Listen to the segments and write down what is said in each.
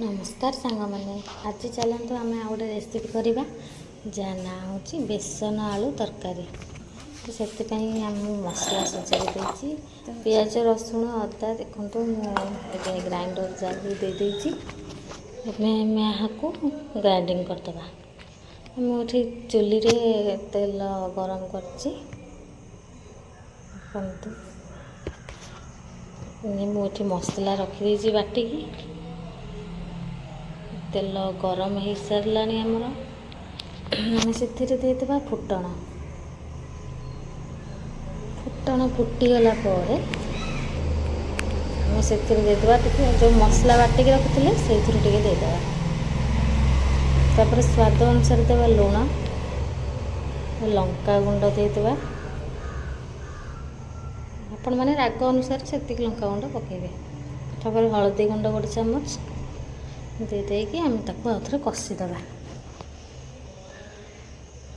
नमस्कार सांग मैंने आज चलते आम आ गए रेसिपी करवा जहाँ ना हूँ बेसन आलू तरकारी। तो से मसला सजाई देती पिज रसुण अदा देखो ग्राइंडर जार दे देती ग्राइंडिंग करदे। मुझे चुली रे तेल गरम कर मुझे मसला रखीदी बाटिकी तेल गरम हो सारा आमर आम से देदेबा फुटण फुटण फुटीगला आम से देदेबा जो मसला बाटिकी रखी से देदेबा। तापर स्वाद अनुसार देवा लुण लंका गुंड देदेबा। आपण मैंने राग अनुसार से लंका गुंड पकेबे। तापर हलदी गुंड गोटे चामच दे देकी आम ताको आउथरे कषिदेबा।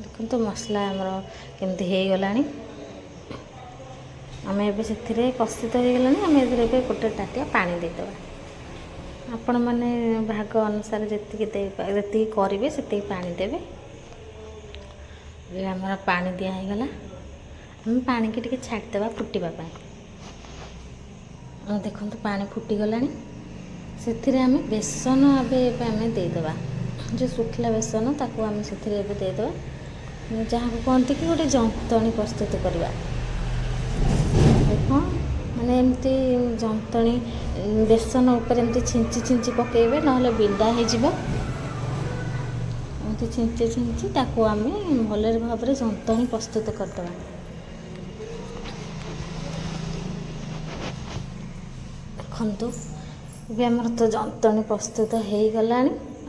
देखो तो मसला आमर केमती हो गलानी आम ए कषित हो गलानी आम ए गोटे टाटिया पानी देदेबा। आपण मैंने भाग अनुसार जी करेंगे से पानी देवे। आमर पानी दिगला आम पानी की टे छाड़देवा फुटापी। देखो तो पानी फुटीगलानी से आम बेसन आम देदेबा। जो सुखला बेसन ताको आम से देदेबा जहाँ को कहते कि गोटे जंतणी प्रस्तुत करवा। देख माने एमती जंतणी बेसन उपर एमती छिंची छिंची पकेबे ना बिंडा हो छिंची छिंची ताको आम भल भाव में जंतणी प्रस्तुत करदे। देखु ये आमर तो जंतणी प्रस्तुत हो गला।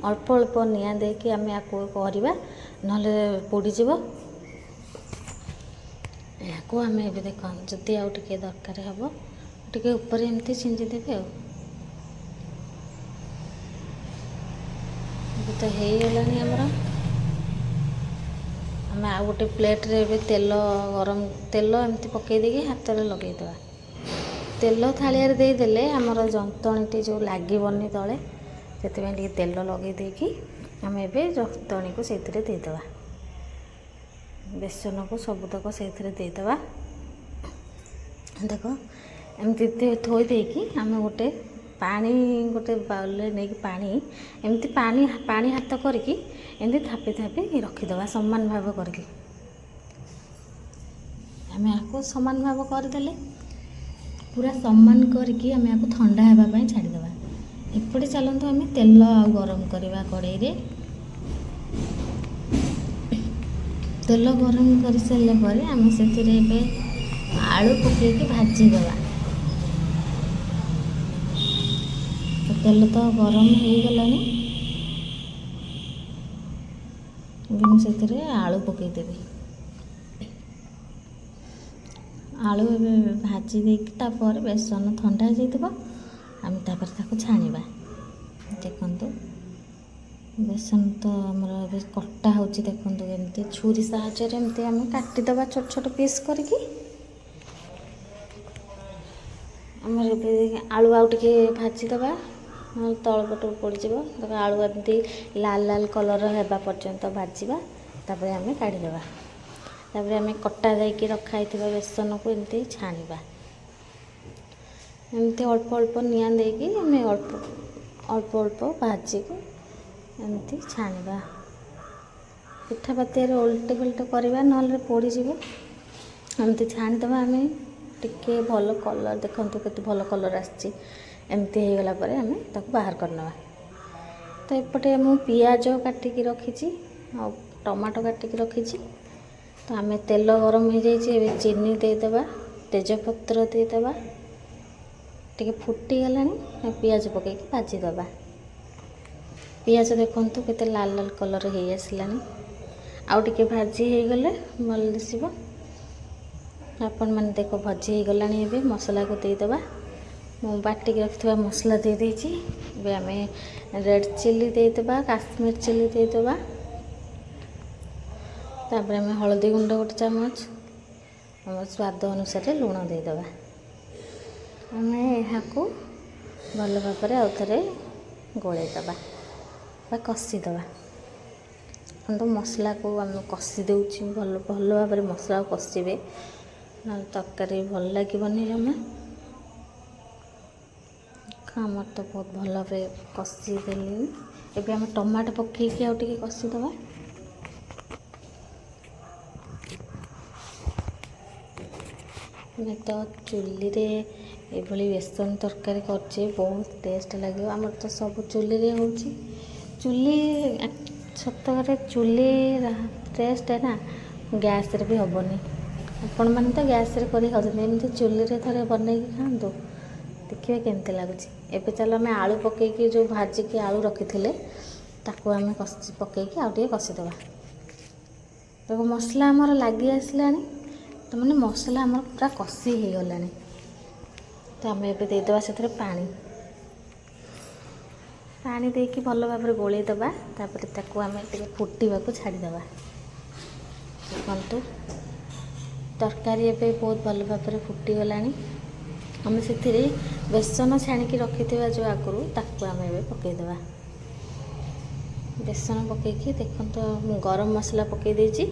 अल्प अल्प निआं देके आम या करवा ना पोड़ीज या आम ए देख जदि आउ टे दरकार हम टे ऊपर एमती छिंजी देवे। तो हो गलानी आमर आम आ गोटे प्लेट रे तेल गरम तेल एमती पकई देकी हाथ में लगेदेवा। तेल थालिया देदेले आमर जंतणी जो लगनी तले से तेल लगे देकी आम ए जंतणी को से देदेबा। बेसन को सबुतक से देदेबा। देख एमती थोई देकी आम गोटे पानी गोटे बाउल नहीं पानी एमती पानी पानी हाथ करके एमती थापी थापी रखीदे समान भाव करके आम या समान भाव करदे पूरा समान करके आम या ठंडा होगापाई छाड़देवा। एपटे चलते आम तेल गरम करवा कड़ाई रे तेल गरम कर सारे आम से आलू पकईकी भाजीदेवा। तेल तो गरम हो गलानी से आलू पकईदेवी। आलू भाजी देपर बेसन ठंडा हो आम तापर छाणीबा। देखु बेसन तो आमर कटा हो देखु एमती छुरी साहाय्य एमती आम काटिदेबा छोट छोट पीस करके आमर आलू आउ टे भाजीदेबा ना तल पट पड़ आलू एमती लाल लाल कलर होगा पर्यंत भाजवा। तापर आम काढ़ीदेवा। तापर आम कटा जाकि रखाई बेसन को एमती छाणीबा। एमती अल्प अल्प निआं देकी आम अल्प अल्प भाजिकी एमती छाणीबा। पिठा पातियार उल्टे पुल्टे करवा ना पोड़ीज एमती छाणीदेवा। आम टिके भल कलर देखु के भल कलर आमती हो गला आम ताको बाहर करना। तो एपटे मु पियाज काटिकी रखी आ टमाटो काटिकी रखी। तो आम तेल गरम हो जाए चीनी देदेबा तेजपत्र देदेबा टे फुटी गलानी पियाज पकईकी भाजीदेबा। पियाज देखु के लाल लाल कलर हो आसलानी आउ टे भाजी हो गले भल दिशो। आपण मैंने देख भाजी हो गलानी ए मसला को देदेबा। मु बाटिकी रखा मसला दे देती आम रेड चिली देदेबा काश्मीर चिली देदेबा। तापर आम हलदी गुंड गोटे चामच आम स्वाद अनुसार लुण देदेबा। आम यहाँ भल भाव आउ थे ଗୋଳେଇ ଦେବା ବା କଷିଦେବା। ତ ମସଲାକୁ ଆମେ କଷି ଦେଉଛି, ଭଲ ଭାବରେ ମସଲାକୁ କଷିବେ, ନହେଲେ ତରକାରୀ ଭଲ ଲାଗିବନି ଜମା। ଆମର ତ ବହୁତ ଭଲ ଭାବରେ କଷି ଦେଲିଣି। ଏବେ ଆମେ ଟମାଟୋ ପକାଇକି ଆଉ ଟିକେ କଷିଦେବା। ଆମେ ତ ଚୁଲିରେ ଏଭଳି ବେସନ ତରକାରୀ କରୁଛେ, ବହୁତ ଟେଷ୍ଟ ଲାଗିବ। ଆମର ତ ସବୁ ଚୁଲିରେ ହେଉଛି। ଚୁଲି ସତରେ ଚୁଲି ଟେଷ୍ଟ ନା ଗ୍ୟାସ୍ରେ ବି ହେବନି। ଆପଣମାନେ ତ ଗ୍ୟାସ୍ରେ କରି ଖାଉଛନ୍ତି, ଏମିତି ଚୁଲିରେ ଥରେ ବନେଇକି ଖାଆନ୍ତୁ, ଦେଖିବେ କେମିତି ଲାଗୁଛି। ଏବେ ଚାଲ ଆମେ ଆଳୁ ପକାଇକି ଯେଉଁ ଭାଜିକି ଆଳୁ ରଖିଥିଲେ ତାକୁ ଆମେ ପକାଇକି ଆଉ ଟିକେ କଷିଦେବା। ଦେଖ ମସଲା ଆମର ଲାଗି ଆସିଲାଣି, ମାନେ ମସଲା ଆମର ପୁରା କଷି ହେଇଗଲାଣି। ତ ଆମେ ଏବେ ଦେଇଦେବା ସେଥିରେ ପାଣି ଦେଇକି ଭଲ ଭାବରେ ଗୋଳେଇ ଦେବା। ତାପରେ ତାକୁ ଆମେ ଟିକେ ଫୁଟିବାକୁ ଛାଡ଼ିଦେବା। ଦେଖନ୍ତୁ ତରକାରୀ ଏବେ ବହୁତ ଭଲ ଭାବରେ ଫୁଟିଗଲାଣି। ଆମେ ସେଥିରେ ବେସନ ଛାଣିକି ରଖିଥିବା ଯେଉଁ ଆଗରୁ, ତାକୁ ଆମେ ଏବେ ପକାଇଦେବା। ବେସନ ପକାଇକି ଦେଖନ୍ତୁ ମୁଁ ଗରମ ମସଲା ପକାଇ ଦେଇଛି।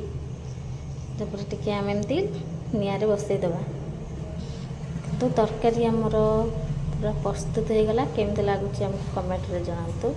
ତାପରେ ଟିକେ ଆମେ ଏମିତି ନିଆଁରେ ବସାଇଦେବା। ତ ତରକାରୀ ଆମର ପୁରା ପ୍ରସ୍ତୁତ ହୋଇଗଲା। କେମିତି ଲାଗୁଛି ଆମକୁ କମେଣ୍ଟରେ ଜଣାନ୍ତୁ।